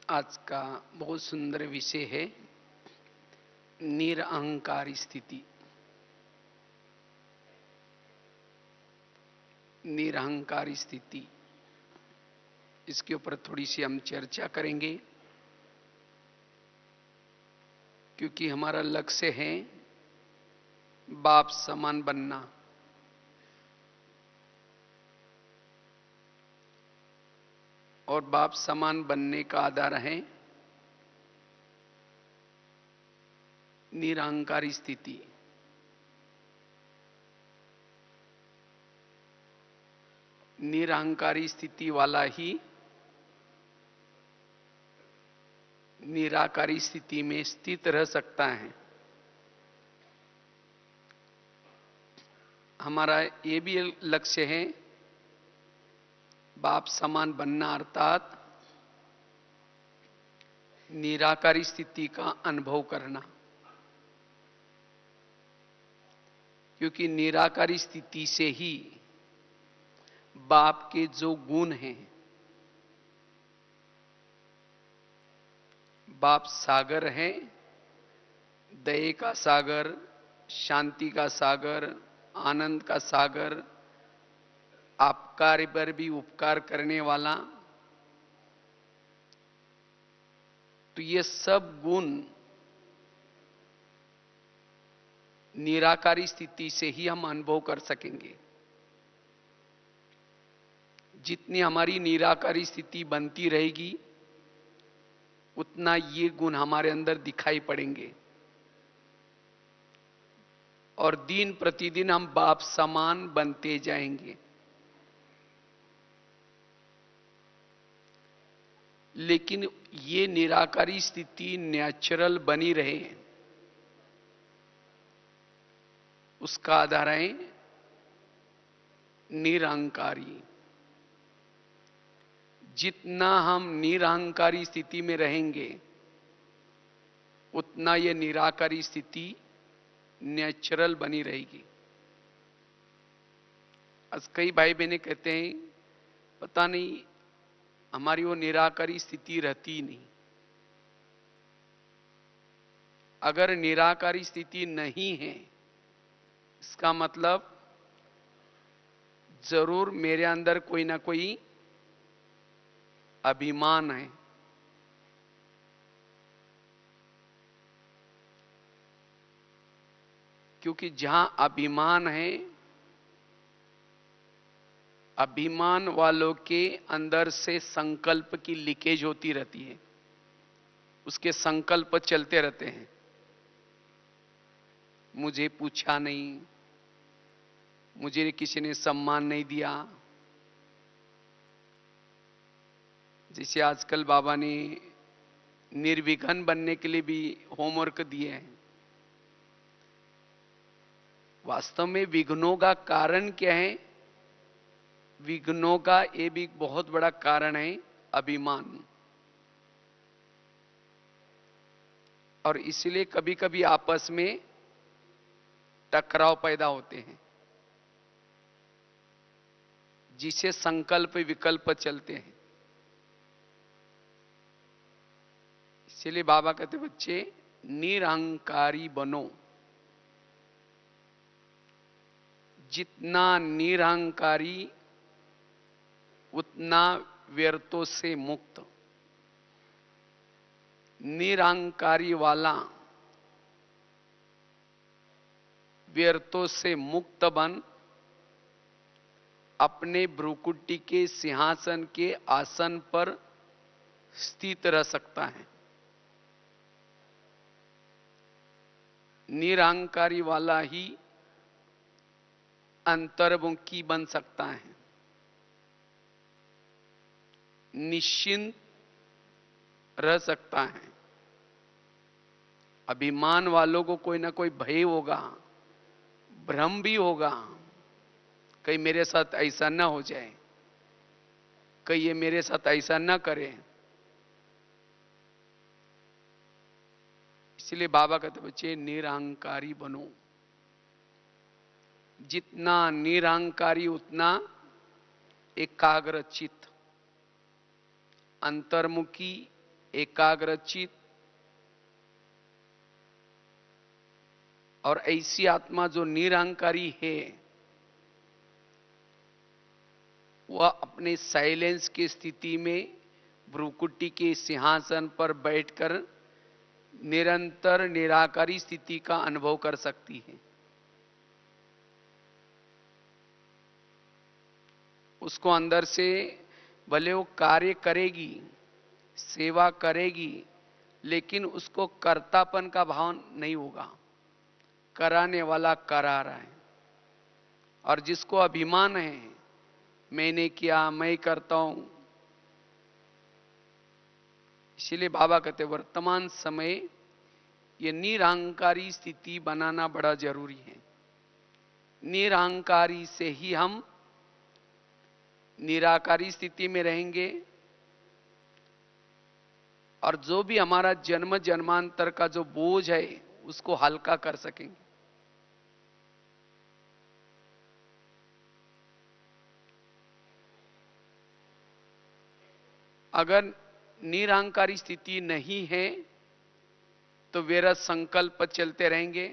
आज का बहुत सुंदर विषय है निरअहंकारी स्थिति। निरअहंकारी स्थिति, इसके ऊपर थोड़ी सी हम चर्चा करेंगे, क्योंकि हमारा लक्ष्य है बाप समान बनना। और बाप समान बनने का आधार है निरअहंकारी स्थिति। निरअहंकारी स्थिति वाला ही निराकारी स्थिति में स्थित रह सकता है। हमारा ये भी लक्ष्य है बाप समान बनना, अर्थात निराकारी स्थिति का अनुभव करना। क्योंकि निराकारी स्थिति से ही बाप के जो गुण हैं, बाप सागर है, दया का सागर, शांति का सागर, आनंद का सागर, आपकार पर भी उपकार करने वाला। तो ये सब गुण निराकारी स्थिति से ही हम अनुभव कर सकेंगे। जितनी हमारी निराकारी स्थिति बनती रहेगी उतना ये गुण हमारे अंदर दिखाई पड़ेंगे और दिन प्रतिदिन हम बाप समान बनते जाएंगे। लेकिन ये निराकारी स्थिति नेचुरल बनी रहे, उसका आधार है निरअहंकारी। जितना हम निरअहंकारी स्थिति में रहेंगे उतना ये निराकारी स्थिति नेचुरल बनी रहेगी। आज कई भाई बहनें कहते हैं पता नहीं हमारी वो निराकारी स्थिति रहती ही नहीं। अगर निराकारी स्थिति नहीं है, इसका मतलब जरूर मेरे अंदर कोई ना कोई अभिमान है। क्योंकि जहां अभिमान है, अभिमान वालों के अंदर से संकल्प की लीकेज होती रहती है, उसके संकल्प चलते रहते हैं। मुझे पूछा नहीं, मुझे किसी ने सम्मान नहीं दिया। जैसे आजकल बाबा ने निर्विघ्न बनने के लिए भी होमवर्क दिए हैं। वास्तव में विघ्नों का कारण क्या है? विघ्नों का ये भी बहुत बड़ा कारण है अभिमान। और इसलिए कभी कभी आपस में टकराव पैदा होते हैं, जिसे संकल्प विकल्प चलते हैं। इसलिए बाबा कहते बच्चे निरअहंकारी बनो। जितना निरअहंकारी उतना व्यर्थों से मुक्त। निरअहंकारी वाला व्यर्थों से मुक्त बन अपने भ्रुकुटी के सिंहासन के आसन पर स्थित रह सकता है। निरअहंकारी वाला ही अंतर्मुखी बन सकता है, निश्चिंत रह सकता है। अभिमान वालों को कोई ना कोई भय होगा, भ्रम भी होगा, कहीं मेरे साथ ऐसा ना हो जाए, कहीं ये मेरे साथ ऐसा ना करे। इसलिए बाबा कहते बच्चे निरअहंकारी बनो। जितना निरअहंकारी उतना एकाग्र चित्त, अंतर्मुखी एकाग्रचित और ऐसी आत्मा जो निरहंकारी है, वह अपने साइलेंस की स्थिति में भ्रुकुटी के सिंहासन पर बैठकर निरंतर निराकारी स्थिति का अनुभव कर सकती है। उसको अंदर से भले वो कार्य करेगी, सेवा करेगी, लेकिन उसको कर्तापन का भाव नहीं होगा। कराने वाला करा रहा है। और जिसको अभिमान है, मैंने किया, मैं करता हूं, इसलिए बाबा कहते वर्तमान समय ये निरहंकारी स्थिति बनाना बड़ा जरूरी है। निरहंकारी से ही हम निराकारी स्थिति में रहेंगे और जो भी हमारा जन्म जन्मांतर का जो बोझ है उसको हल्का कर सकेंगे। अगर निरहंकारी स्थिति नहीं है तो विरत संकल्प चलते रहेंगे,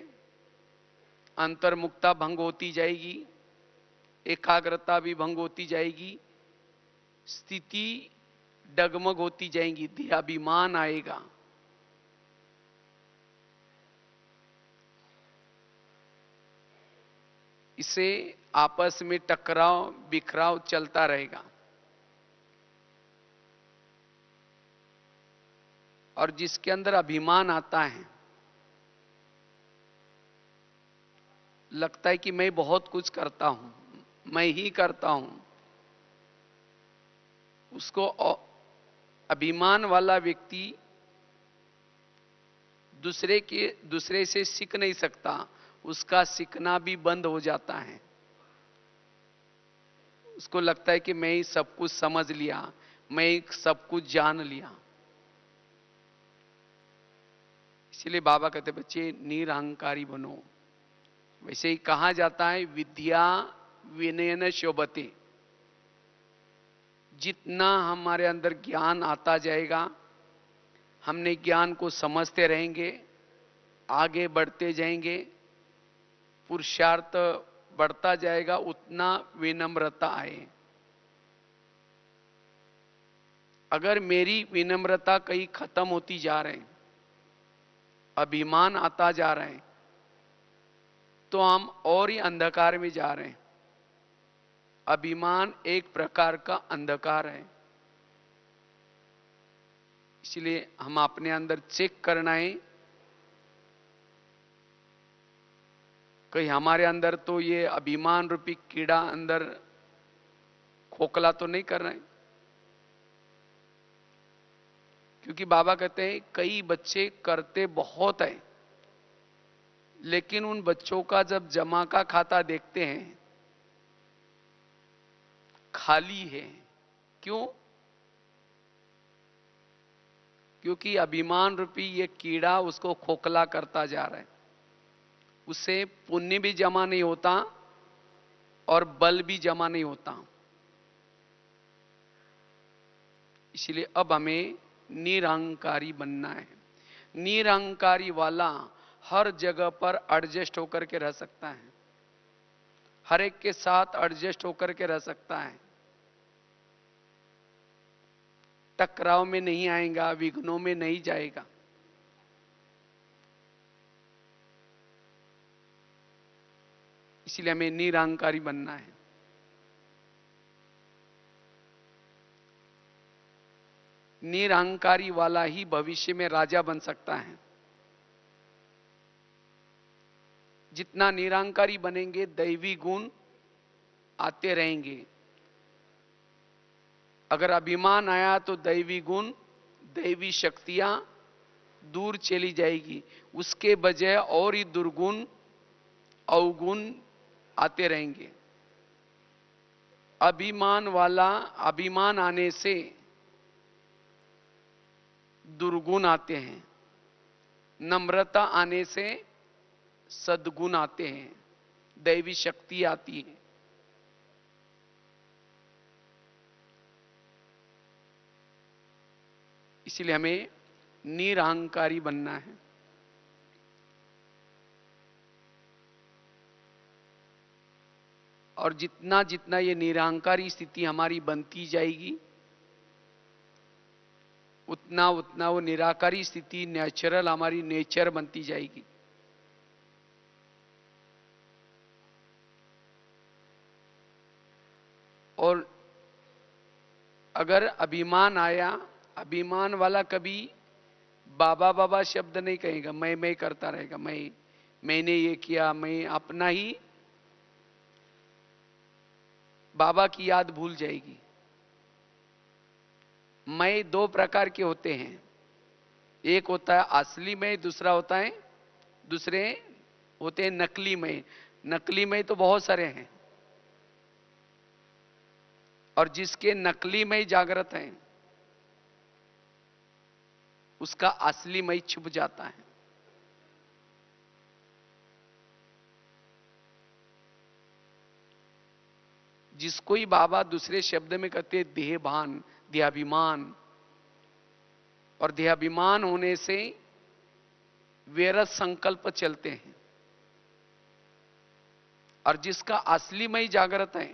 अंतर्मुक्ता भंग होती जाएगी, एकाग्रता भी भंग होती जाएगी, स्थिति डगमग होती जाएगी, देहाभिमान आएगा। इससे आपस में टकराव बिखराव चलता रहेगा। और जिसके अंदर अभिमान आता है, लगता है कि मैं बहुत कुछ करता हूं, मैं ही करता हूं, उसको अभिमान वाला व्यक्ति दूसरे से सीख नहीं सकता, उसका सीखना भी बंद हो जाता है। उसको लगता है कि मैं ही सब कुछ समझ लिया, मैं ही सब कुछ जान लिया। इसलिए बाबा कहते बच्चे निरहंकारी बनो। वैसे ही कहा जाता है विद्या विनयन शोभते। जितना हमारे अंदर ज्ञान आता जाएगा, हमने ज्ञान को समझते रहेंगे, आगे बढ़ते जाएंगे, पुरुषार्थ बढ़ता जाएगा, उतना विनम्रता आए। अगर मेरी विनम्रता कहीं खत्म होती जा रहे हैं, अभिमान आता जा रहे हैं, तो हम और ही अंधकार में जा रहे हैं। अभिमान एक प्रकार का अंधकार है। इसलिए हम अपने अंदर चेक करना है, कहीं हमारे अंदर तो ये अभिमान रूपी कीड़ा अंदर खोखला तो नहीं कर रहे हैं। क्योंकि बाबा कहते हैं कई बच्चे करते बहुत है, लेकिन उन बच्चों का जब जमा का खाता देखते हैं खाली है। क्यों? क्योंकि अभिमान रूपी ये कीड़ा उसको खोखला करता जा रहा है। उससे पुण्य भी जमा नहीं होता और बल भी जमा नहीं होता। इसलिए अब हमें निरहंकारी बनना है। निरहंकारी वाला हर जगह पर एडजस्ट होकर के रह सकता है, हर एक के साथ एडजस्ट होकर के रह सकता है, टकराव में नहीं आएगा, विघ्नों में नहीं जाएगा। इसलिए हमें निरहंकारी बनना है। निरहंकारी वाला ही भविष्य में राजा बन सकता है। जितना निरहंकारी बनेंगे, दैवी गुण आते रहेंगे। अगर अभिमान आया तो दैवी गुण, दैवी शक्तियां दूर चली जाएगी। उसके बजाय और ही दुर्गुण, अवगुण आते रहेंगे। अभिमान आने से दुर्गुण आते हैं, नम्रता आने से सद्गुण आते हैं, दैवी शक्ति आती है। इसलिए हमें निरहंकारी बनना है। और जितना जितना ये निरहंकारी स्थिति हमारी बनती जाएगी, उतना उतना वो निराकारी स्थिति नेचुरल हमारी नेचर बनती जाएगी। और अगर अभिमान आया, अभिमान वाला कभी बाबा बाबा शब्द नहीं कहेगा, मैं करता रहेगा, मैंने ये किया, मैं अपना ही बाबा की याद भूल जाएगी। मैं दो प्रकार के होते हैं, एक होता है असली मैं, दूसरे होते हैं नकली मैं। नकली मैं तो बहुत सारे हैं, और जिसके नकली मैं जागृत है उसका असली मैं छुप जाता है। जिसको ही बाबा दूसरे शब्द में कहते देहभान, देहाभिमान, और देहाभिमान होने से व्यर्थ संकल्प चलते हैं। और जिसका असली मई जागृत है,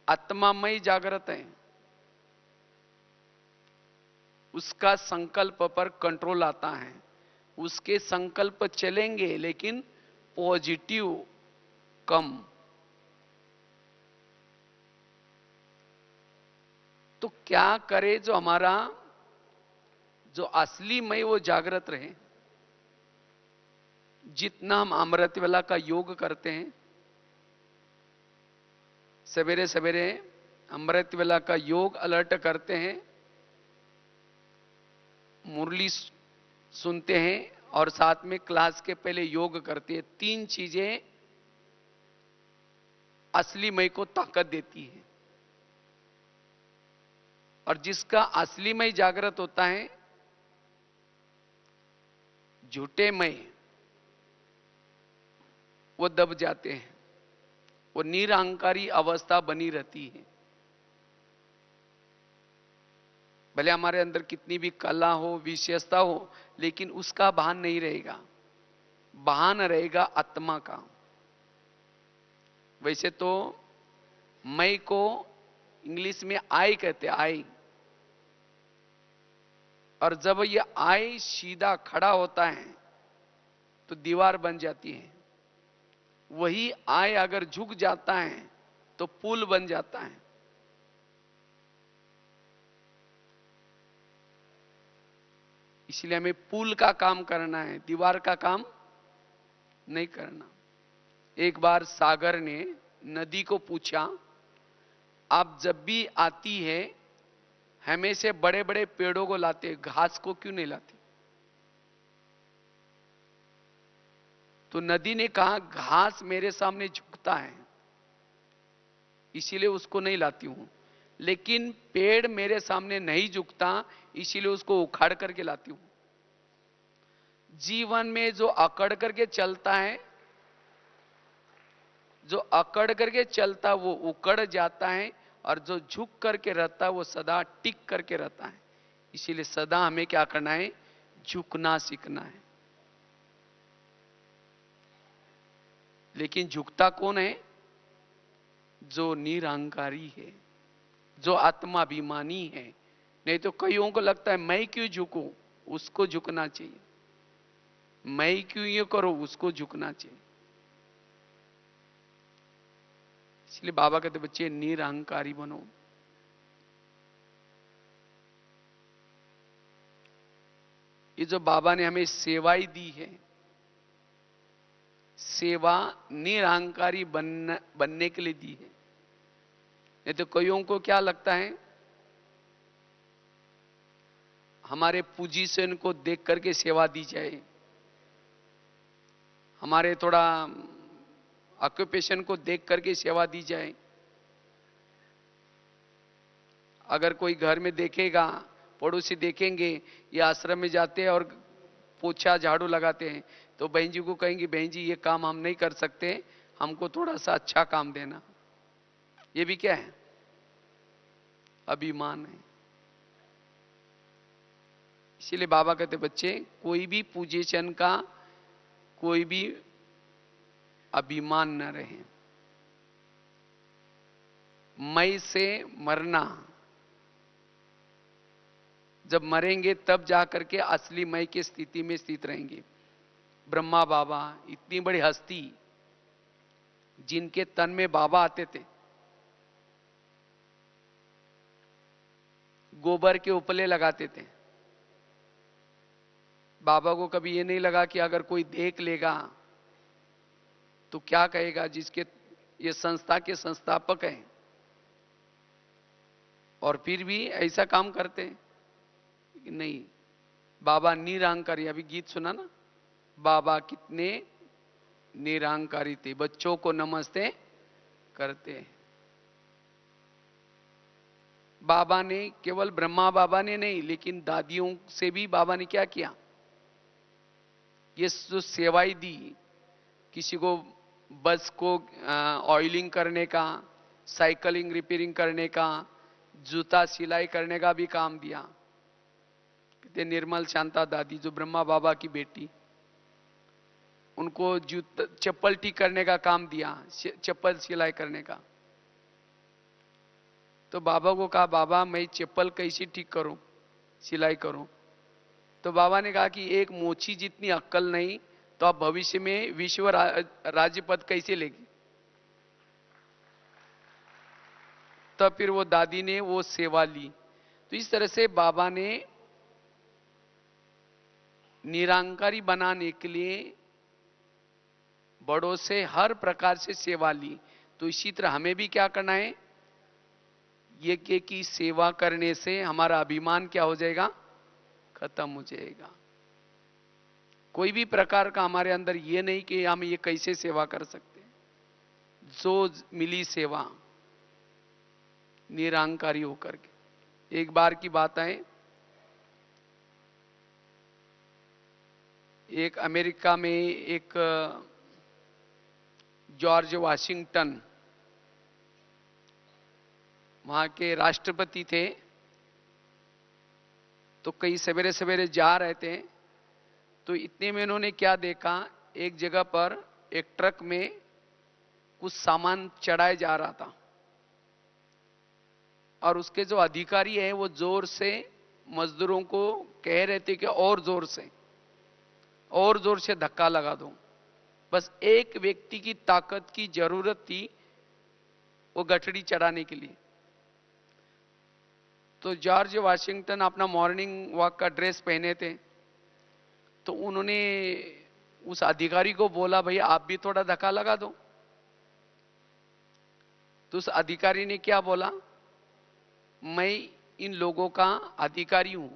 आत्मामय जागृत है, उसका संकल्प पर कंट्रोल आता है। उसके संकल्प चलेंगे लेकिन पॉजिटिव कम। तो क्या करे जो हमारा जो असली मय वो जागृत रहे। जितना हम अमृत वेला का योग करते हैं, सवेरे सवेरे अमृत वेला का योग अलर्ट करते हैं, मुरली सुनते हैं और साथ में क्लास के पहले योग करते हैं, तीन चीजें असली मय को ताकत देती है। और जिसका असली मय जागृत होता है, झूठे मय वो दब जाते हैं, वो निरहंकारी अवस्था बनी रहती है। भले हमारे अंदर कितनी भी कला हो, विशेषता हो, लेकिन उसका भान नहीं रहेगा, भान रहेगा आत्मा का। वैसे तो मैं को इंग्लिश में आई कहते, आई, और जब ये आई सीधा खड़ा होता है तो दीवार बन जाती है। वही आई अगर झुक जाता है तो पुल बन जाता है। इसलिए हमें पुल का काम करना है, दीवार का काम नहीं करना। एक बार सागर ने नदी को पूछा, आप जब भी आती है हमेशा बड़े बड़े पेड़ों को लाते, घास को क्यों नहीं लाती? तो नदी ने कहा, घास मेरे सामने झुकता है इसीलिए उसको नहीं लाती हूं, लेकिन पेड़ मेरे सामने नहीं झुकता इसीलिए उसको उखाड़ करके लाती हूं। जीवन में जो अकड़ करके चलता है, जो अकड़ करके चलता वो उकड़ जाता है, और जो झुक करके रहता है वो सदा टिक करके रहता है। इसीलिए सदा हमें क्या करना है? झुकना सीखना है। लेकिन झुकता कौन है? जो निरहंकारी है, जो आत्माभिमानी है। नहीं तो कईयों को लगता है मैं क्यों झुकूं, उसको झुकना चाहिए। मैं क्यों ये करो, उसको झुकना चाहिए। इसलिए बाबा कहते बच्चे निरहंकारी बनो। ये जो बाबा ने हमें सेवाई दी है, सेवा निरहंकारी बनने के लिए दी है। नहीं तो कईयों को क्या लगता है, हमारे पोजीशन को देख करके सेवा दी जाए, हमारे थोड़ा ऑक्यूपेशन को देख करके सेवा दी जाए। अगर कोई घर में देखेगा, पड़ोसी देखेंगे ये आश्रम में जाते हैं और पोछा झाड़ू लगाते हैं, तो बहन जी को कहेंगे बहन जी ये काम हम नहीं कर सकते, हमको थोड़ा सा अच्छा काम देना। ये भी क्या है? अभिमान है। इसीलिए बाबा कहते बच्चे कोई भी पोजीशन का कोई भी अभिमान न रहे। मैं से मरना, जब मरेंगे तब जाकर के असली मैं की स्थिति में स्थित रहेंगे। ब्रह्मा बाबा इतनी बड़ी हस्ती, जिनके तन में बाबा आते थे, गोबर के उपले लगाते थे। बाबा को कभी ये नहीं लगा कि अगर कोई देख लेगा तो क्या कहेगा, जिसके ये संस्था के संस्थापक हैं और फिर भी ऐसा काम करते हैं कि नहीं। बाबा निरंकारी, अभी गीत सुना ना, बाबा कितने निरंकारी थे, बच्चों को नमस्ते करते। बाबा ने केवल ब्रह्मा बाबा ने नहीं, लेकिन दादियों से भी बाबा ने क्या किया, ये जो सेवाएं दी, किसी को बस को ऑयलिंग करने का, साइकिलिंग रिपेयरिंग करने का, जूता सिलाई करने का भी काम दिया। कहते निर्मल शांता दादी जो ब्रह्मा बाबा की बेटी, उनको जूता चप्पल ठीक करने का काम दिया, चप्पल सिलाई करने का। तो बाबा को कहा बाबा मैं चप्पल कैसी ठीक करूं, सिलाई करूं। तो बाबा ने कहा कि एक मोची जितनी अक्कल नहीं तो आप भविष्य में विश्व राज्य पद कैसे लेगी। तब फिर वो दादी ने वो सेवा ली। तो इस तरह से बाबा ने निरंकारी बनाने के लिए बड़ों से हर प्रकार से सेवा ली। तो इसी तरह हमें भी क्या करना है, यज्ञ की सेवा करने से हमारा अभिमान क्या हो जाएगा, खत्म हो जाएगा। कोई भी प्रकार का हमारे अंदर ये नहीं कि हम ये कैसे सेवा कर सकते हैं। जो मिली सेवा निरंकारी होकर के। एक बार की बात है, एक अमेरिका में एक जॉर्ज वाशिंगटन वहां के राष्ट्रपति थे। तो कई सवेरे सवेरे जा रहे थे, तो इतने में उन्होंने क्या देखा, एक जगह पर एक ट्रक में कुछ सामान चढ़ाया जा रहा था और उसके जो अधिकारी हैं वो जोर से मजदूरों को कह रहे थे कि और जोर से धक्का लगा दो। बस एक व्यक्ति की ताकत की जरूरत थी वो गठड़ी चढ़ाने के लिए। तो जॉर्ज वाशिंगटन अपना मॉर्निंग वॉक का ड्रेस पहने थे। तो उन्होंने उस अधिकारी को बोला भाई आप भी थोड़ा धक्का लगा दो। तो उस अधिकारी ने क्या बोला, मैं इन लोगों का अधिकारी हूं,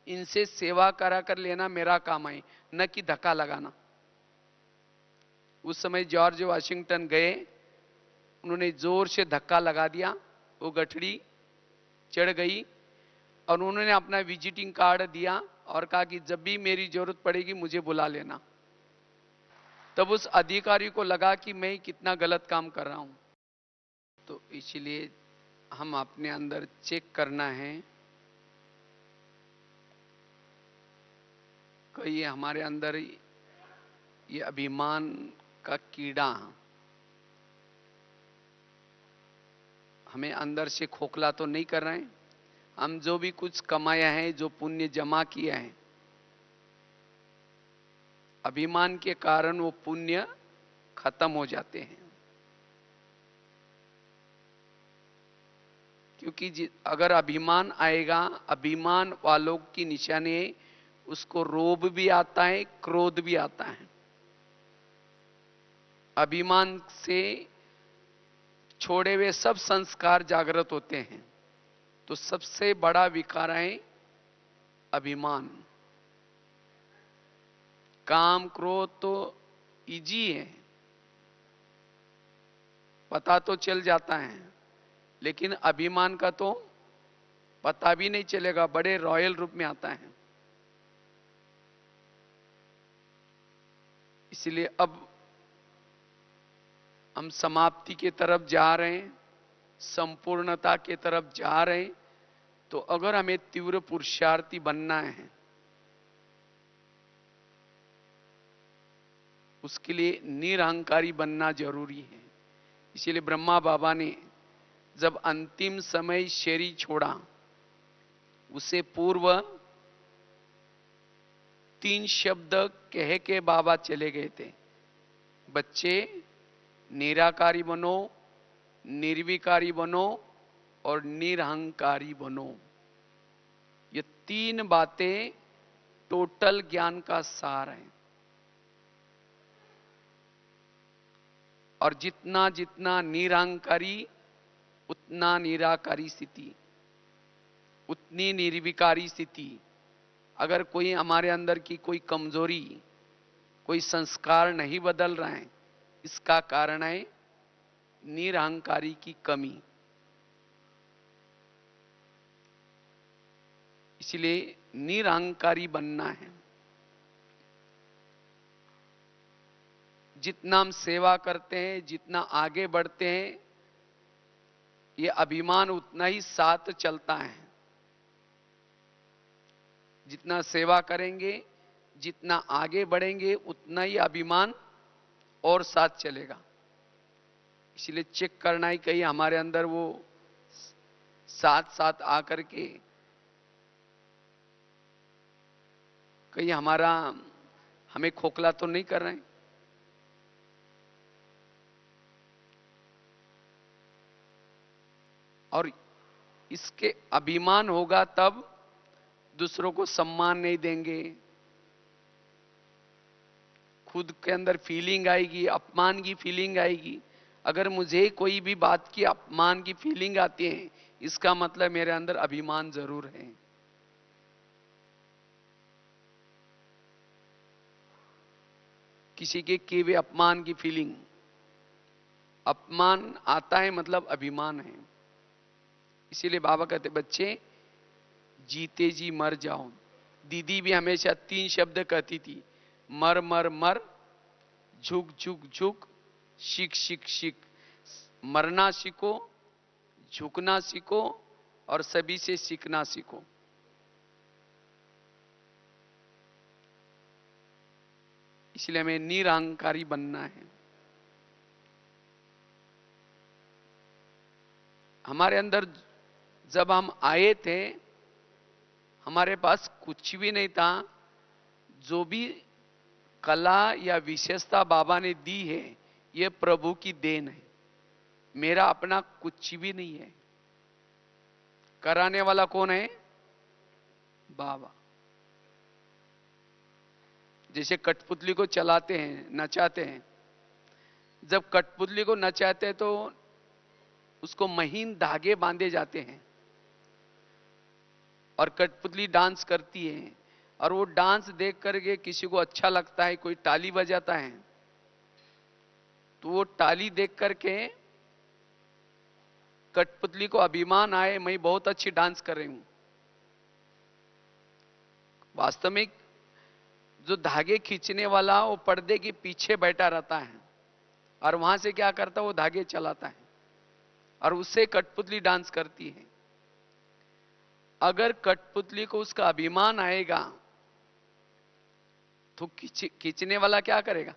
इनसे सेवा करा कर लेना मेरा काम है, न कि धक्का लगाना। उस समय जॉर्ज वाशिंगटन गए, उन्होंने जोर से धक्का लगा दिया, वो गठड़ी चढ़ गई और उन्होंने अपना विजिटिंग कार्ड दिया और कहा कि जब भी मेरी जरूरत पड़ेगी मुझे बुला लेना। तब उस अधिकारी को लगा कि मैं कितना गलत काम कर रहा हूं। तो इसलिए हम अपने अंदर चेक करना है, कहीं हमारे अंदर ये अभिमान का कीड़ा हमें अंदर से खोखला तो नहीं कर रहे हैं। हम जो भी कुछ कमाया है, जो पुण्य जमा किया है, अभिमान के कारण वो पुण्य खत्म हो जाते हैं। क्योंकि अगर अभिमान आएगा, अभिमान वालों की निशानी है, उसको रोब भी आता है, क्रोध भी आता है। अभिमान से छोड़े हुए सब संस्कार जागृत होते हैं। तो सबसे बड़ा विकार है अभिमान। काम क्रोध तो इजी है, पता तो चल जाता है, लेकिन अभिमान का तो पता भी नहीं चलेगा, बड़े रॉयल रूप में आता है। इसलिए अब हम समाप्ति की तरफ जा रहे हैं, संपूर्णता की तरफ जा रहे हैं। तो अगर हमें तीव्र पुरुषार्थी बनना है, उसके लिए निरहंकारी बनना जरूरी है। इसीलिए ब्रह्मा बाबा ने जब अंतिम समय शरीर छोड़ा, उससे पूर्व 3 शब्द कह के बाबा चले गए थे। बच्चे, निराकारी बनो, निर्विकारी बनो और निरहंकारी बनो। ये 3 बातें टोटल ज्ञान का सार है। और जितना जितना निरहंकारी, उतना निराकारी स्थिति, उतनी निर्विकारी स्थिति। अगर कोई हमारे अंदर की कोई कमजोरी, कोई संस्कार नहीं बदल रहा है, इसका कारण है निरहंकारी की कमी। इसलिए निरहंकारी बनना है। जितना हम सेवा करते हैं, जितना आगे बढ़ते हैं, ये अभिमान उतना ही साथ चलता है। जितना सेवा करेंगे, जितना आगे बढ़ेंगे, उतना ही अभिमान और साथ चलेगा। इसलिए चेक करना ही कहीं हमारे अंदर वो साथ साथ आकर के कहीं हमें खोखला तो नहीं कर रहे हैं। और इसके अभिमान होगा तब दूसरों को सम्मान नहीं देंगे, खुद के अंदर फीलिंग आएगी, अपमान की फीलिंग आएगी। अगर मुझे कोई भी बात की अपमान की फीलिंग आती है, इसका मतलब मेरे अंदर अभिमान जरूर है। किसी के किए हुए अपमान की फीलिंग, अपमान आता है मतलब अभिमान है। इसीलिए बाबा कहते बच्चे, जीते जी मर जाओ। दीदी भी हमेशा 3 शब्द कहती थी, मर मर मर, झुक झुक झुक, शिक शिक शिक। मरना सीखो, झुकना सीखो और सभी से सीखना सीखो। इसलिए हमें निरहंकारी बनना है। हमारे अंदर जब हम आए थे, हमारे पास कुछ भी नहीं था। जो भी कला या विशेषता बाबा ने दी है, यह प्रभु की देन है। मेरा अपना कुछ भी नहीं है। कराने वाला कौन है? बाबा। जैसे कठपुतली को चलाते हैं, नचाते हैं। जब कठपुतली को नचाते हैं तो उसको महीन धागे बांधे जाते हैं और कठपुतली डांस करती है। और वो डांस देख करके किसी को अच्छा लगता है, कोई ताली बजाता है, तो वो ताली देख करके कठपुतली को अभिमान आए, मैं बहुत अच्छी डांस कर रही हूं। वास्तव में जो धागे खींचने वाला वो पर्दे के पीछे बैठा रहता है और वहां से क्या करता है, वो धागे चलाता है और उससे कठपुतली डांस करती है। अगर कठपुतली को उसका अभिमान आएगा तो खींचने वाला क्या करेगा?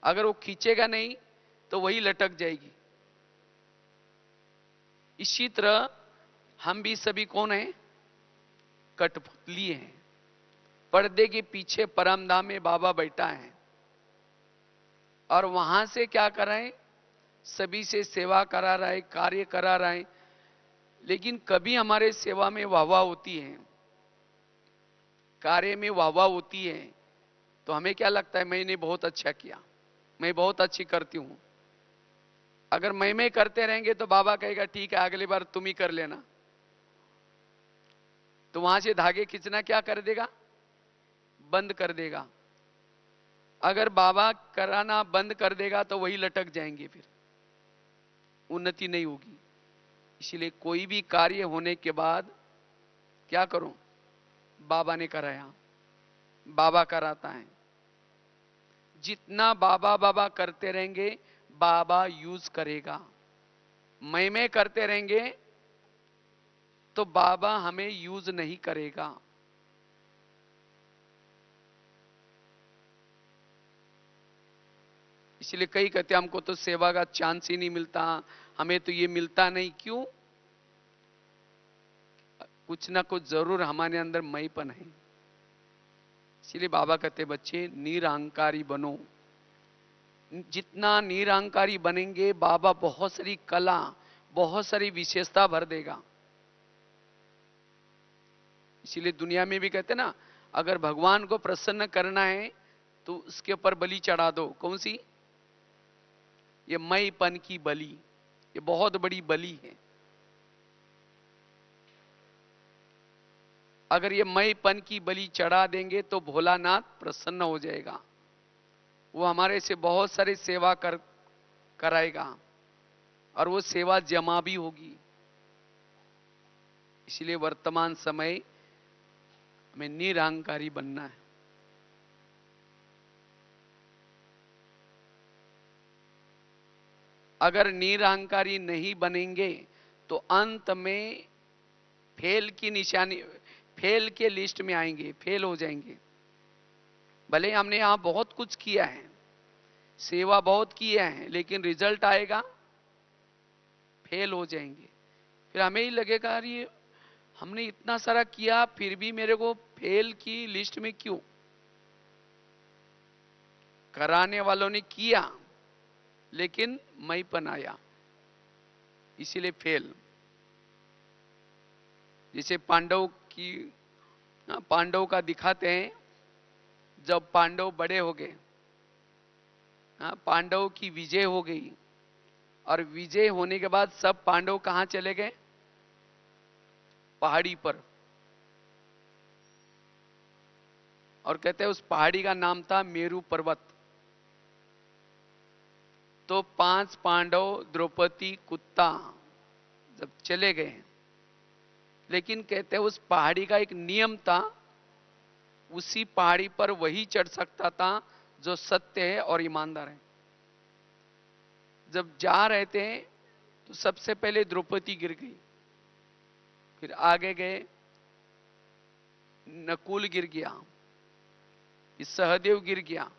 अगर वो खींचेगा नहीं तो वही लटक जाएगी। इसी तरह हम भी सभी कौन है? कठपुतली हैं। पर्दे के पीछे परमधाम में बाबा बैठा है और वहां से क्या कर रहे हैं? सभी से सेवा करा रहा है, कार्य करा रहा है। लेकिन कभी हमारे सेवा में वाहवाह होती है, कार्य में वाहवाह होती है, तो हमें क्या लगता है, मैंने बहुत अच्छा किया, मैं बहुत अच्छी करती हूं। अगर मैं करते रहेंगे तो बाबा कहेगा ठीक है, अगली बार तुम ही कर लेना। तो वहां से धागे खींचना क्या कर देगा? बंद कर देगा। अगर बाबा कराना बंद कर देगा तो वही लटक जाएंगे, फिर उन्नति नहीं होगी। इसलिए कोई भी कार्य होने के बाद क्या करो? बाबा ने कराया, बाबा कराता है। जितना बाबा बाबा करते रहेंगे, बाबा यूज करेगा। मैं करते रहेंगे तो बाबा हमें यूज नहीं करेगा। इसलिए कई कहते हमको तो सेवा का चांस ही नहीं मिलता, हमें तो ये मिलता नहीं। क्यों? कुछ ना कुछ जरूर हमारे अंदर मैंपन है। इसलिए बाबा कहते बच्चे निरहंकारी बनो। जितना निरहंकारी बनेंगे बाबा बहुत सारी कला, बहुत सारी विशेषता भर देगा। इसीलिए दुनिया में भी कहते ना, अगर भगवान को प्रसन्न करना है तो उसके ऊपर बलि चढ़ा दो। कौन सी? ये मैंपन की बलि, ये बहुत बड़ी बलि है। अगर ये मैंपन की बलि चढ़ा देंगे तो भोलानाथ प्रसन्न हो जाएगा, वो हमारे से बहुत सारी सेवा कराएगा और वो सेवा जमा भी होगी। इसलिए वर्तमान समय में निरहंकारी बनना है। अगर निरहंकारी नहीं बनेंगे तो अंत में फेल की निशानी, फेल के लिस्ट में आएंगे, फेल हो जाएंगे। भले हमने यहां बहुत कुछ किया है, सेवा बहुत किया है, लेकिन रिजल्ट आएगा फेल हो जाएंगे। फिर हमें ही लगेगा अरे हमने इतना सारा किया फिर भी मेरे को फेल की लिस्ट में क्यों? कराने वालों ने किया लेकिन मैंपन आया, इसीलिए फेल। जैसे पांडव का दिखाते हैं, जब पांडव बड़े हो गए, पांडव की विजय हो गई और विजय होने के बाद सब पांडव कहां चले गए? पहाड़ी पर। और कहते हैं उस पहाड़ी का नाम था मेरू पर्वत। तो 5 पांडव, द्रौपदी, कुत्ता जब चले गए, लेकिन कहते हैं उस पहाड़ी का एक नियम था, उसी पहाड़ी पर वही चढ़ सकता था जो सत्य है और ईमानदार है। जब जा रहे थे तो सबसे पहले द्रौपदी गिर गई, फिर आगे गए नकुल गिर गया, फिर सहदेव गिर गया,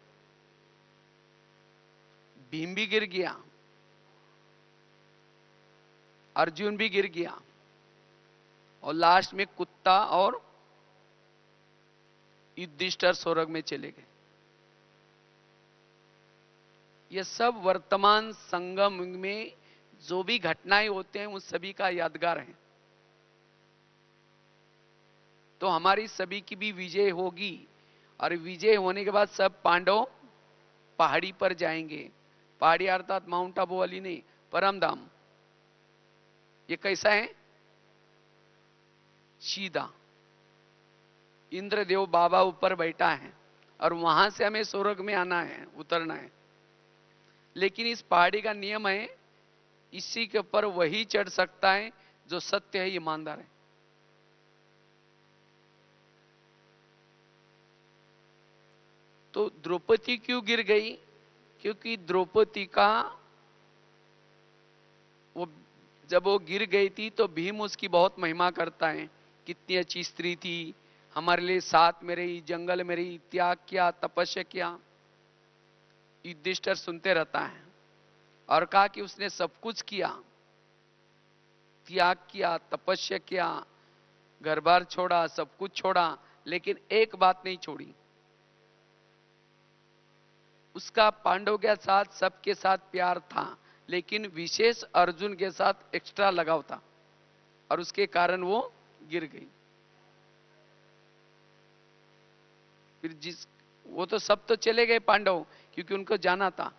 भीम भी गिर गया, अर्जुन भी गिर गया, और लास्ट में कुत्ता और युधिष्ठिर स्वर्ग में चले गए। ये सब वर्तमान संगम में जो भी घटनाएं होते हैं उन सभी का यादगार है। तो हमारी सभी की भी विजय होगी और विजय होने के बाद सब पांडव पहाड़ी पर जाएंगे। पहाड़ी अर्थात माउंट आबू वाली नहीं, परम धाम। ये कैसा है? सीधा इंद्रदेव बाबा ऊपर बैठा है और वहां से हमें स्वर्ग में आना है, उतरना है। लेकिन इस पहाड़ी का नियम है, इसी के ऊपर वही चढ़ सकता है जो सत्य है, ईमानदार है। तो द्रौपदी क्यों गिर गई? क्योंकि द्रौपदी का वो जब वो गिर गई थी तो भीम उसकी बहुत महिमा करता है, कितनी अच्छी स्त्री थी, हमारे लिए साथ में रही, जंगल में रही, त्याग किया, तपस्या किया। युधिष्ठिर सुनते रहता है और कहा कि उसने सब कुछ किया, त्याग किया, तपस्या किया, घर बार छोड़ा, सब कुछ छोड़ा, लेकिन एक बात नहीं छोड़ी, उसका पांडव के साथ सबके साथ प्यार था, लेकिन विशेष अर्जुन के साथ एक्स्ट्रा लगाव था और उसके कारण वो गिर गई। फिर वो तो सब तो चले गए पांडव, क्योंकि उनको जाना था,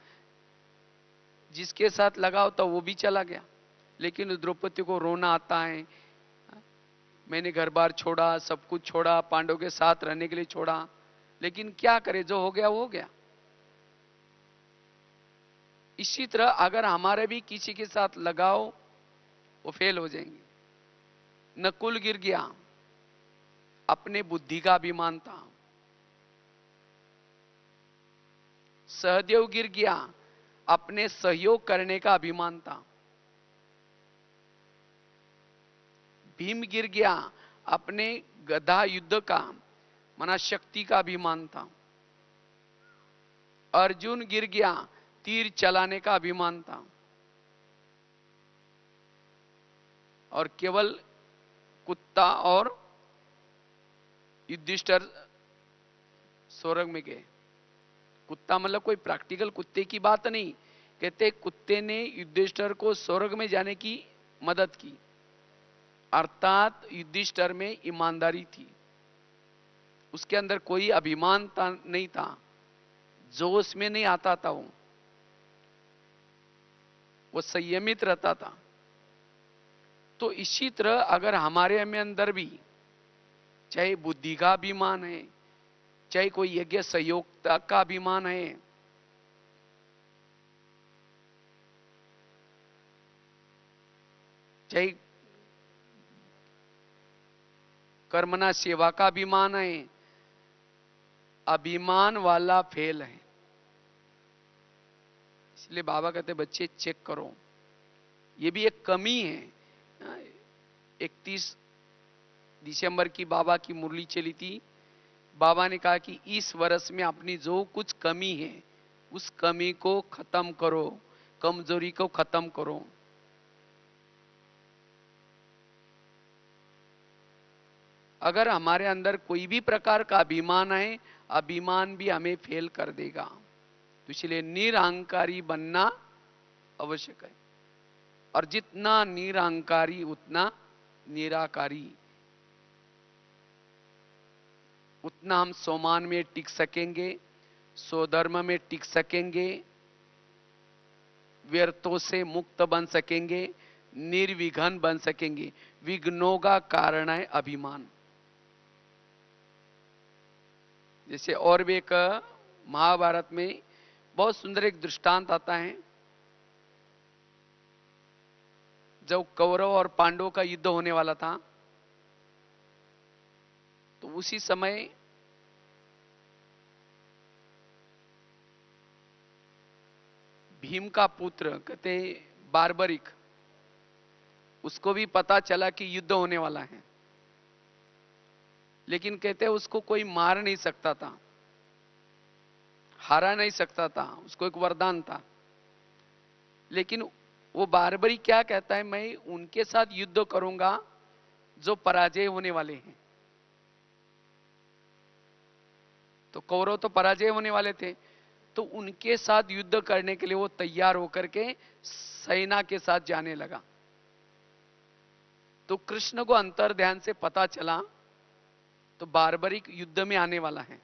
जिसके साथ लगाव था वो भी चला गया। लेकिन द्रौपदी को रोना आता है, मैंने घर बार छोड़ा, सब कुछ छोड़ा, पांडव के साथ रहने के लिए छोड़ा, लेकिन क्या करे, जो हो गया वो हो गया। इसी तरह अगर हमारे भी किसी के साथ लगाओ, वो फेल हो जाएंगे। नकुल गिर गया, अपने बुद्धि का अभिमान था। सहदेव गिर गया, अपने सहयोग करने का अभिमान था। भीम गिर गया, अपने गदा युद्ध का मना शक्ति का अभिमान था। अर्जुन गिर गया, तीर चलाने का अभिमान था। और केवल कुत्ता और युधिष्ठिर स्वर्ग में गए। कुत्ता मतलब कोई प्रैक्टिकल कुत्ते की बात नहीं, कहते कुत्ते ने युधिष्ठिर को स्वर्ग में जाने की मदद की, अर्थात युधिष्ठिर में ईमानदारी थी, उसके अंदर कोई अभिमान नहीं था, जोश में नहीं आता था, वो संयमित रहता था। तो इसी तरह अगर हमारे में अंदर भी चाहे बुद्धि का अभिमान है, चाहे कोई यज्ञ सहयोगता का अभिमान है, चाहे कर्मना सेवा का अभिमान है, अभिमान वाला फेल है। इसलिए बाबा कहते बच्चे चेक करो, ये भी एक कमी है। 31 दिसंबर की बाबा की मुरली चली थी, बाबा ने कहा कि इस वर्ष में अपनी जो कुछ कमी है उस कमी को खत्म करो, कमजोरी को खत्म करो। अगर हमारे अंदर कोई भी प्रकार का अभिमान है, अभिमान भी हमें फेल कर देगा। तो इसलिए निरहंकारी बनना आवश्यक है, और जितना निरहंकारी उतना निराकारी, उतना हम सोमान में टिक सकेंगे, स्वधर्म में टिक सकेंगे, व्यर्थों से मुक्त बन सकेंगे, निर्विघ्न बन सकेंगे। विघ्नों का कारण है अभिमान। जैसे और भी एक महाभारत में बहुत सुंदर एक दृष्टांत आता है, जब कौरव और पांडवों का युद्ध होने वाला था, तो उसी समय भीम का पुत्र कहते बार्बरिक, उसको भी पता चला कि युद्ध होने वाला है, लेकिन कहते उसको कोई मार नहीं सकता था, हरा नहीं सकता था, उसको एक वरदान था। लेकिन वो बार्बरी क्या कहता है, मैं उनके साथ युद्ध करूंगा जो पराजय होने वाले हैं। तो कौरव तो पराजय होने वाले थे, तो उनके साथ युद्ध करने के लिए वो तैयार होकर के सेना के साथ जाने लगा। तो कृष्ण को अंतर ध्यान से पता चला तो बार्बरिक युद्ध में आने वाला है,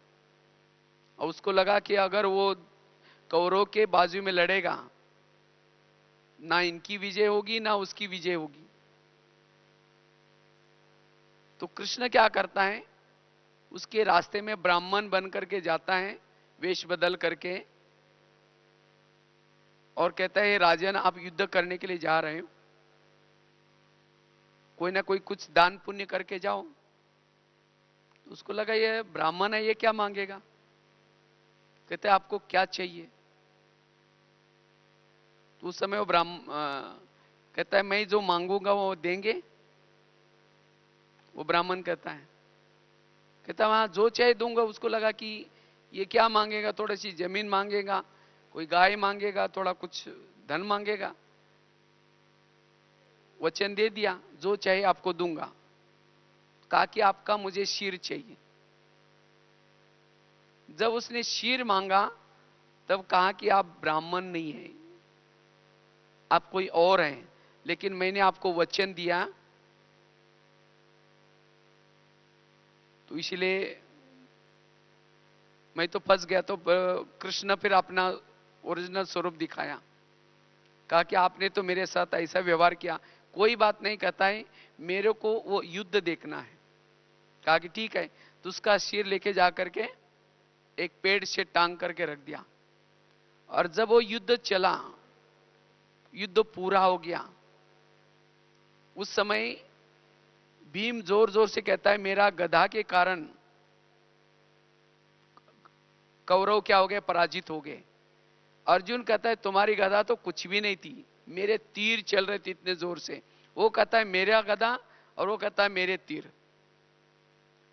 और उसको लगा कि अगर वो कौरव के बाजू में लड़ेगा, ना इनकी विजय होगी ना उसकी विजय होगी। तो कृष्ण क्या करता है, उसके रास्ते में ब्राह्मण बन करके जाता है, वेश बदल करके, और कहता है राजन आप युद्ध करने के लिए जा रहे हो, कोई ना कोई कुछ दान पुण्य करके जाओ। तो उसको लगा ये ब्राह्मण है, ये क्या मांगेगा। कहते आपको क्या चाहिए। तो उस समय वो कहता है मैं जो मांगूंगा वो देंगे। वो ब्राह्मण कहता है वहां जो चाहे दूंगा। उसको लगा कि ये क्या मांगेगा, थोड़ी सी जमीन मांगेगा, कोई गाय मांगेगा, थोड़ा कुछ धन मांगेगा। वचन दे दिया जो चाहे आपको दूंगा। कहा कि आपका मुझे शीर चाहिए। जब उसने शीर मांगा तब कहा कि आप ब्राह्मण नहीं हैं, आप कोई और हैं, लेकिन मैंने आपको वचन दिया, तो इसलिए मैं तो फंस गया। तो कृष्ण फिर अपना ओरिजिनल स्वरूप दिखाया, कहा कि आपने तो मेरे साथ ऐसा व्यवहार किया, कोई बात नहीं। कहता है मेरे को वो युद्ध देखना है। कहा कि ठीक है। तो उसका शीर लेके जाकर के एक पेड़ से टांग करके रख दिया, और जब वो युद्ध चला, युद्ध पूरा हो गया, उस समय भीम जोर जोर से कहता है मेरा गधा के कारण कौरव क्या हो गए, पराजित हो गए। अर्जुन कहता है तुम्हारी गधा तो कुछ भी नहीं थी, मेरे तीर चल रहे थे इतने जोर से। वो कहता है मेरा गधा और वो कहता है मेरे तीर।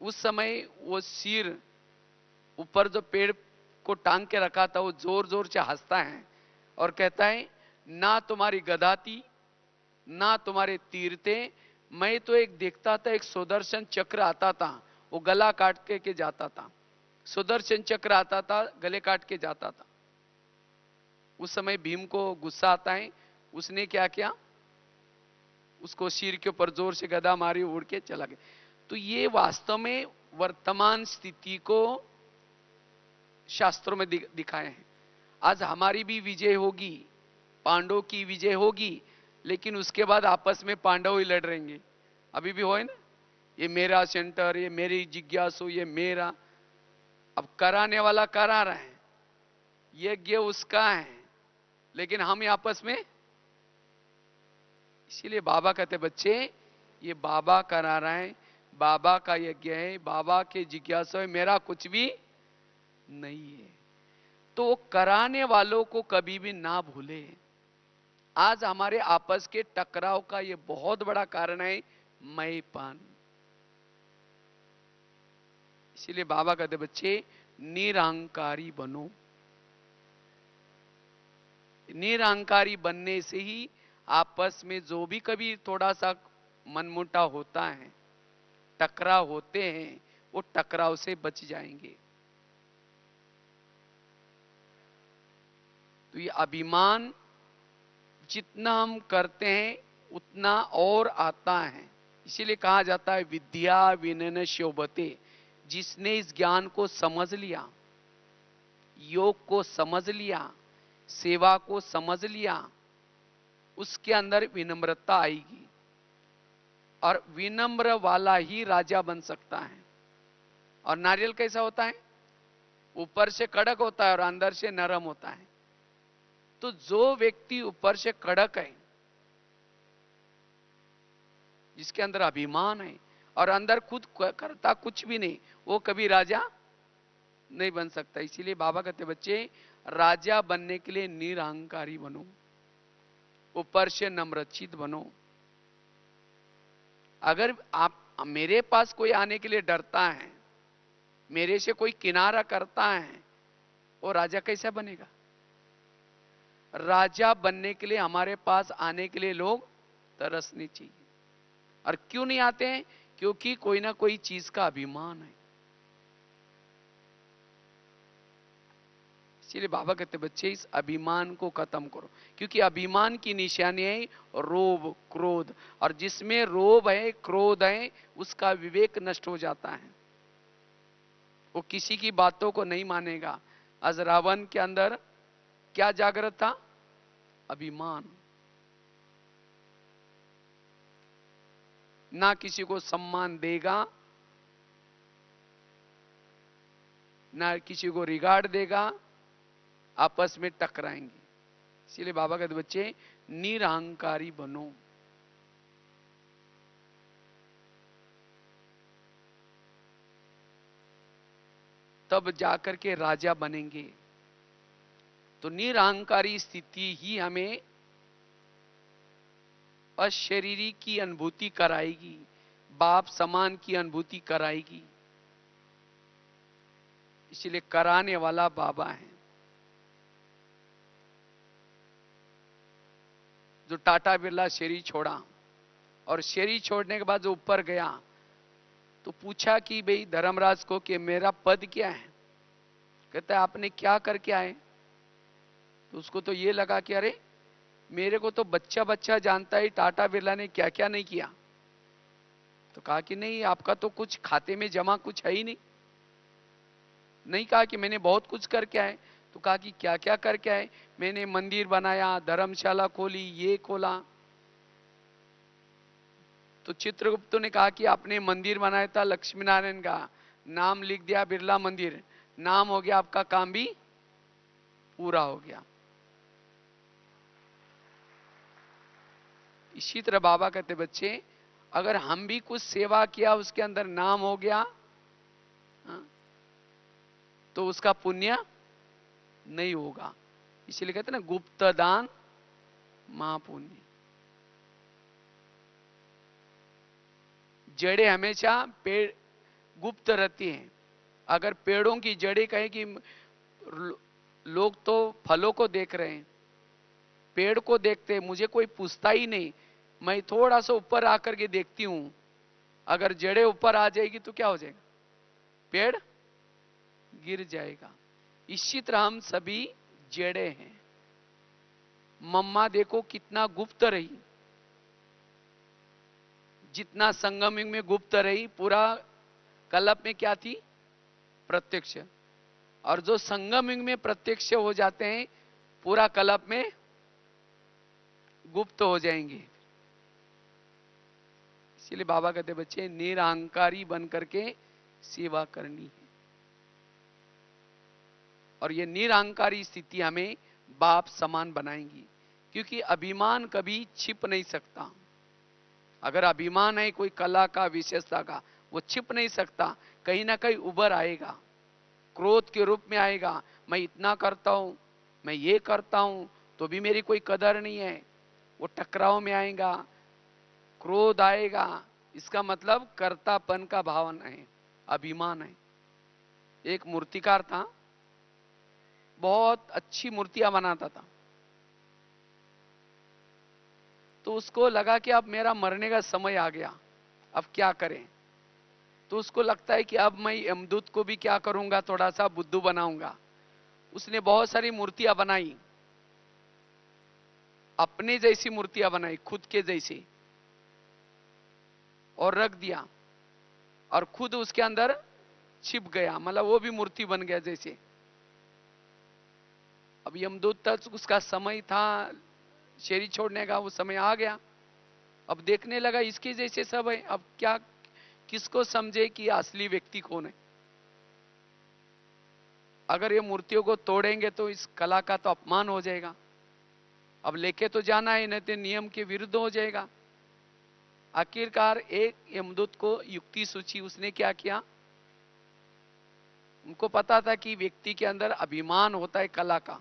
उस समय वो सिर ऊपर जो पेड़ को टांग के रखा था वो जोर जोर से हंसता है और कहता है ना तुम्हारी गदा थी ना तुम्हारे तीर थे, मैं तो एक देखता था, एक सुदर्शन चक्र आता था, वो गला काट के जाता था। सुदर्शन चक्र आता था, गले काट के जाता था। उस समय भीम को गुस्सा आता है, उसने क्या किया, उसको सिर के ऊपर जोर से गदा मारी, उड़ के चला गया। तो ये वास्तव में वर्तमान स्थिति को शास्त्रों में दिखाए हैं। आज हमारी भी विजय होगी, पांडवों की विजय होगी, लेकिन उसके बाद आपस में पांडव ही लड़ रहेंगे। अभी भी होए ना, ये मेरा सेंटर, ये मेरी जिज्ञासु, ये मेरा। अब कराने वाला करा रहा है, यज्ञ उसका है, लेकिन हम आपस में। इसीलिए बाबा कहते बच्चे ये बाबा करा रहा है, बाबा का यज्ञ है, बाबा के जिज्ञासु है, मेरा कुछ भी नहीं है। तो कराने वालों को कभी भी ना भूले। आज हमारे आपस के टकराव का ये बहुत बड़ा कारण है मैंपन। इसीलिए बाबा कहते बच्चे निरहंकारी बनो। निरहंकारी बनने से ही आपस में जो भी कभी थोड़ा सा मनमुटाव होता है, टकराव होते हैं, वो टकराव से बच जाएंगे। तो ये अभिमान जितना हम करते हैं उतना और आता है। इसीलिए कहा जाता है विद्या विनयन शोभते। जिसने इस ज्ञान को समझ लिया, योग को समझ लिया, सेवा को समझ लिया, उसके अंदर विनम्रता आएगी और विनम्र वाला ही राजा बन सकता है। और नारियल कैसा होता है, ऊपर से कड़क होता है और अंदर से नरम होता है। तो जो व्यक्ति ऊपर से कड़क है, जिसके अंदर अभिमान है और अंदर खुद करता कुछ भी नहीं, वो कभी राजा नहीं बन सकता। इसीलिए बाबा कहते बच्चे राजा बनने के लिए निरहंकारी बनो, ऊपर से नम्रचित बनो। अगर आप मेरे पास कोई आने के लिए डरता है, मेरे से कोई किनारा करता है, वो राजा कैसा बनेगा। राजा बनने के लिए हमारे पास आने के लिए लोग तरसने चाहिए। और क्यों नहीं आते हैं, क्योंकि कोई ना कोई चीज का अभिमान है। इसीलिए बाबा कहते बच्चे इस अभिमान को खत्म करो, क्योंकि अभिमान की निशानी है रोब क्रोध, और जिसमें रोब है क्रोध है उसका विवेक नष्ट हो जाता है, वो किसी की बातों को नहीं मानेगा। आज रावण के अंदर क्या जागृत था, अभिमान। ना किसी को सम्मान देगा, ना किसी को रिगार्ड देगा, आपस में टकराएंगे। इसीलिए बाबा कहते बच्चे निरहंकारी बनो। तब जाकर के राजा बनेंगे। तो निरहंकारी स्थिति ही हमें अशरीरी की अनुभूति कराएगी, बाप समान की अनुभूति कराएगी। इसलिए कराने वाला बाबा है। जो टाटा बिरला शेरी छोड़ा और शेरी छोड़ने के बाद जो ऊपर गया तो पूछा कि भाई धर्मराज को कि मेरा पद क्या है। कहता है आपने क्या करके आए। तो उसको तो ये लगा कि अरे मेरे को तो बच्चा बच्चा जानता है टाटा बिरला ने क्या क्या नहीं किया। तो कहा कि नहीं आपका तो कुछ खाते में जमा कुछ है ही नहीं। नहीं कहा कि मैंने बहुत कुछ करके आए। तो कहा कि क्या क्या करके आए। मैंने मंदिर बनाया, धर्मशाला खोली, ये खोला। तो चित्रगुप्त ने कहा कि आपने मंदिर बनाया था लक्ष्मी नारायण का, नाम लिख दिया बिरला मंदिर, नाम हो गया, आपका काम भी पूरा हो गया। इसी तरह बाबा कहते बच्चे अगर हम भी कुछ सेवा किया उसके अंदर नाम हो गया, तो उसका पुण्य नहीं होगा। इसीलिए कहते ना गुप्त दान महापुण्य। जड़ें हमेशा पेड़ गुप्त रहती हैं। अगर पेड़ों की जड़ें कहें कि लोग तो फलों को देख रहे हैं, पेड़ को देखते हैं, मुझे कोई पूछता ही नहीं, मैं थोड़ा सा ऊपर आकर के देखती हूं, अगर जड़ें ऊपर आ जाएगी तो क्या हो जाएगा? पेड़ गिर जाएगा। इसी तरह हम सभी जड़ें हैं। मम्मा देखो कितना गुप्त रही, जितना संगम युग में गुप्त रही, पूरा कल्प में क्या थी? प्रत्यक्ष। और जो संगम युग में प्रत्यक्ष हो जाते हैं, पूरा कल्प में गुप्त हो जाएंगे। इसलिए बाबा कहते बच्चे निरहंकारी बन करके सेवा करनी है। और ये निरहंकारी स्थिति हमें बाप समान बनाएंगी, क्योंकि अभिमान कभी छिप नहीं सकता। अगर अभिमान है कोई कला का, विशेषता का, वो छिप नहीं सकता, कहीं ना कहीं उभर आएगा, क्रोध के रूप में आएगा। मैं इतना करता हूं, मैं ये करता हूं, तो भी मेरी कोई कदर नहीं है, वो टकराव में आएगा, क्रोध आएगा। इसका मतलब कर्तापन का भावना है, अभिमान है। एक मूर्तिकार था, बहुत अच्छी मूर्तियां बनाता था। तो उसको लगा कि अब मेरा मरने का समय आ गया, अब क्या करें। तो उसको लगता है कि अब मैं यमदूत को भी क्या करूंगा, थोड़ा सा बुद्धू बनाऊंगा। उसने बहुत सारी मूर्तियां बनाई, अपने जैसी मूर्तियां बनाई, खुद के जैसी, और रख दिया, और खुद उसके अंदर छिप गया, मतलब वो भी मूर्ति बन गया जैसे। अब यमदूत तक उसका समय था शरीर छोड़ने का, वो समय आ गया। अब देखने लगा इसके जैसे सब है, अब क्या, किसको समझे कि असली व्यक्ति कौन है। अगर ये मूर्तियों को तोड़ेंगे तो इस कला का तो अपमान हो जाएगा, अब लेके तो जाना है, नहीं तो नियम के विरुद्ध हो जाएगा। आखिरकार एक यमदूत को युक्ति सूची, उसने क्या किया, उनको पता था कि व्यक्ति के अंदर अभिमान होता है कला का,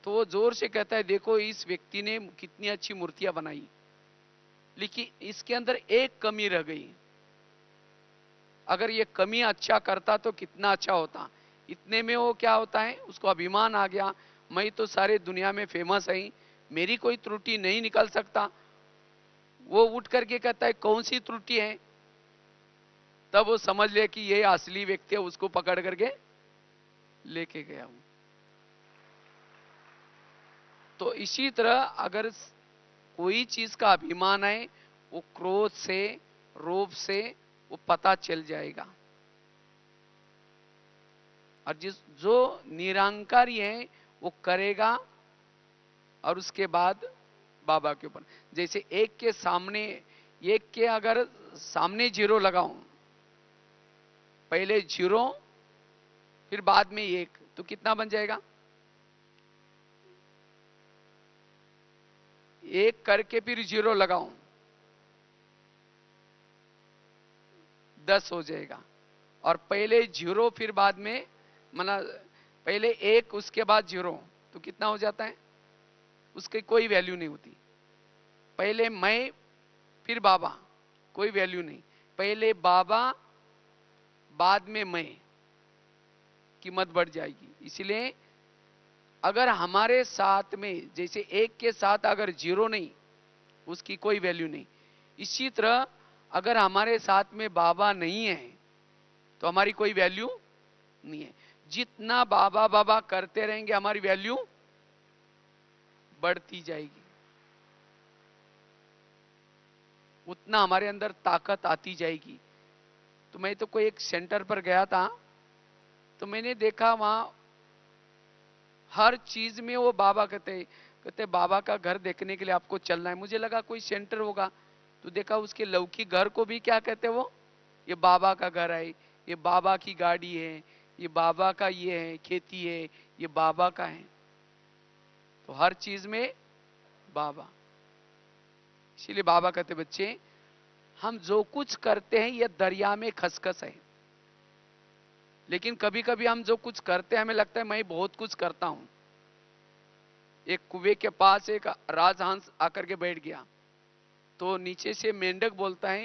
तो वो जोर से कहता है देखो इस व्यक्ति ने कितनी अच्छी मूर्तियां बनाई, लेकिन इसके अंदर एक कमी रह गई, अगर ये कमी अच्छा करता तो कितना अच्छा होता। इतने में वो क्या होता है, उसको अभिमान आ गया, मैं तो सारे दुनिया में फेमस है, मेरी कोई त्रुटि नहीं निकल सकता। वो उठ करके कहता है कौन सी त्रुटि है, तब वो समझ ले कि ये असली व्यक्ति है, उसको पकड़ करके लेके गया हूं। तो इसी तरह अगर कोई चीज का अभिमान है, वो क्रोध से, रोब से वो पता चल जाएगा। और जो निरंकारी है वो करेगा, और उसके बाद बाबा के ऊपर, जैसे एक के सामने, एक के अगर सामने जीरो लगाऊं, पहले जीरो फिर बाद में एक, तो कितना बन जाएगा? एक करके फिर जीरो लगाऊं, 10 हो जाएगा। और पहले जीरो फिर बाद में, मतलब पहले एक उसके बाद जीरो, तो कितना हो जाता है? उसकी कोई वैल्यू नहीं होती। पहले मैं फिर बाबा, कोई वैल्यू नहीं। पहले बाबा बाद में मैं, कीमत बढ़ जाएगी। इसलिए अगर हमारे साथ में, जैसे एक के साथ अगर जीरो नहीं, उसकी कोई वैल्यू नहीं, इसी तरह अगर हमारे साथ में बाबा नहीं है तो हमारी कोई वैल्यू नहीं है। जितना बाबा बाबा करते रहेंगे हमारी वैल्यू बढ़ती जाएगी, उतना हमारे अंदर ताकत आती जाएगी। तो मैं तो कोई एक सेंटर पर गया था, तो मैंने देखा वहां हर चीज में वो बाबा कहते बाबा का घर देखने के लिए आपको चलना है। मुझे लगा कोई सेंटर होगा, तो देखा उसके लौकिक घर को भी क्या कहते, वो ये बाबा का घर है, ये बाबा की गाड़ी है, ये बाबा का ये है, खेती है, ये बाबा का है। तो हर चीज में बाबा। इसीलिए बाबा कहते बच्चे हम जो कुछ करते हैं ये दरिया में खसखस है, लेकिन कभी कभी हम जो कुछ करते हैं हमें लगता है मैं बहुत कुछ करता हूं। एक कुएं के पास एक राजहंस आकर के बैठ गया, तो नीचे से मेंढक बोलता है,